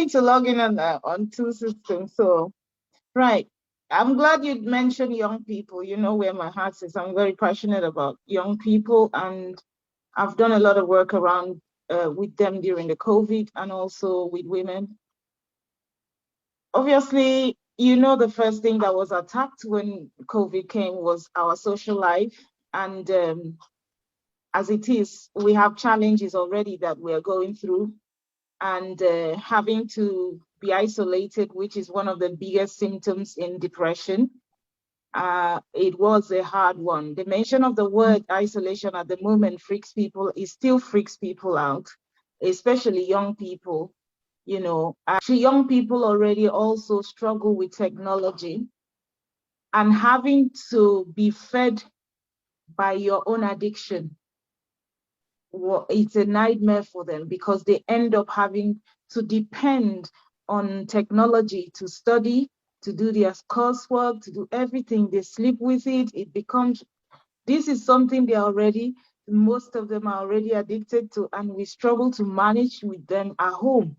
trying to log in on two systems. So, right. I'm glad you mentioned young people. You know where my heart is. I'm very passionate about young people, and I've done a lot of work around with them during the COVID and also with women. Obviously, you know, the first thing that was attacked when COVID came was our social life. And as it is, we have challenges already that we're going through, and having to be isolated, which is one of the biggest symptoms in depression. It was a hard one. The mention of the word isolation at the moment freaks people, it still freaks people out, especially young people. You know, actually, young people already also struggle with technology, and having to be fed by your own addiction, it's a nightmare for them because they end up having to depend on technology to study, to do their coursework, to do everything. They sleep with it. It becomes, this is something most of them are already addicted to, and we struggle to manage with them at home.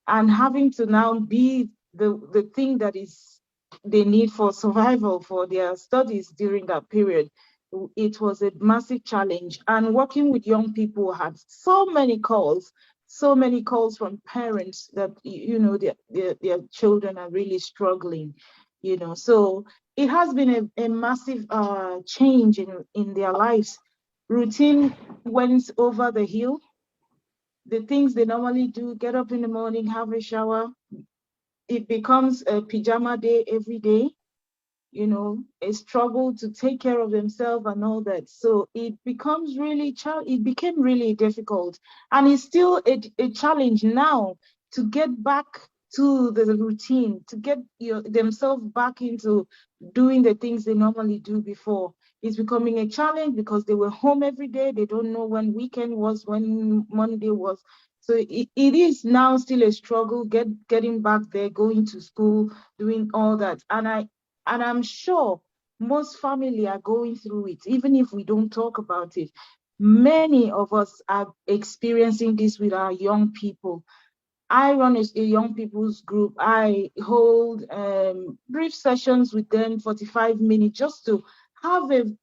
And having to now be the thing that is they need for survival for their studies during that period, it was a massive challenge. And working with young people had so many calls from parents that, you know, their children are really struggling, you know. So it has been a massive change in their lives. Routine went over the hill. The things they normally do, get up in the morning, have a shower, it becomes a pajama day every day, you know, a struggle to take care of themselves and all that. So it becomes it became really difficult. And it's still a challenge now to get back to the routine, to get themselves back into doing the things they normally do before. It's becoming a challenge because they were home every day. They don't know when weekend was, when Monday was. So it is now still a struggle, getting back there, going to school, doing all that. And I'm sure most family are going through it, even if we don't talk about it. Many of us are experiencing this with our young people. I run a young people's group. I hold brief sessions with them, 45 minutes, just to have an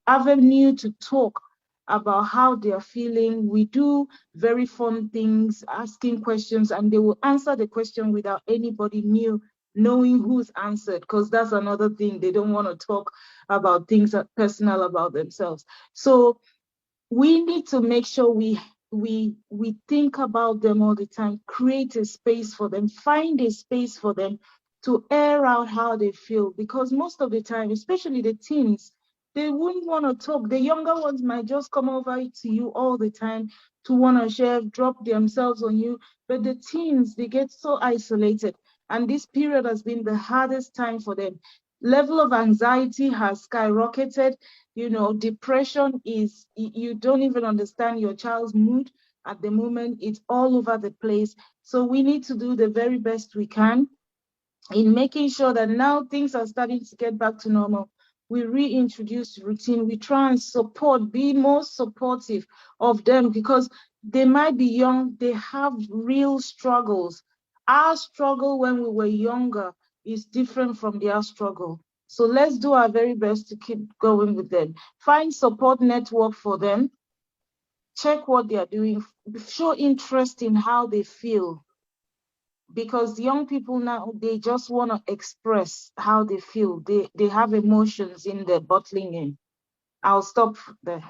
avenue to talk about how they are feeling. We do very fun things, asking questions, and they will answer the question without anybody knowing who's answered, because that's another thing. They don't want to talk about things that personal about themselves. So we need to make sure we think about them all the time, create a space for them, find a space for them to air out how they feel, because most of the time, especially the teens, they wouldn't want to talk. The younger ones might just come over to you all the time to want to share, drop themselves on you. But the teens, they get so isolated. And this period has been the hardest time for them. Level of anxiety has skyrocketed. You know, depression is, you don't even understand your child's mood at the moment. It's all over the place. So we need to do the very best we can in making sure that now things are starting to get back to normal. We reintroduce routine. We try and be more supportive of them, because they might be young, they have real struggles. Our struggle when we were younger is different from their struggle. So let's do our very best to keep going with them. Find support network for them. Check what they are doing. Show interest in how they feel, because young people now, they just want to express how they feel. They have emotions in their bottling in. I'll stop there.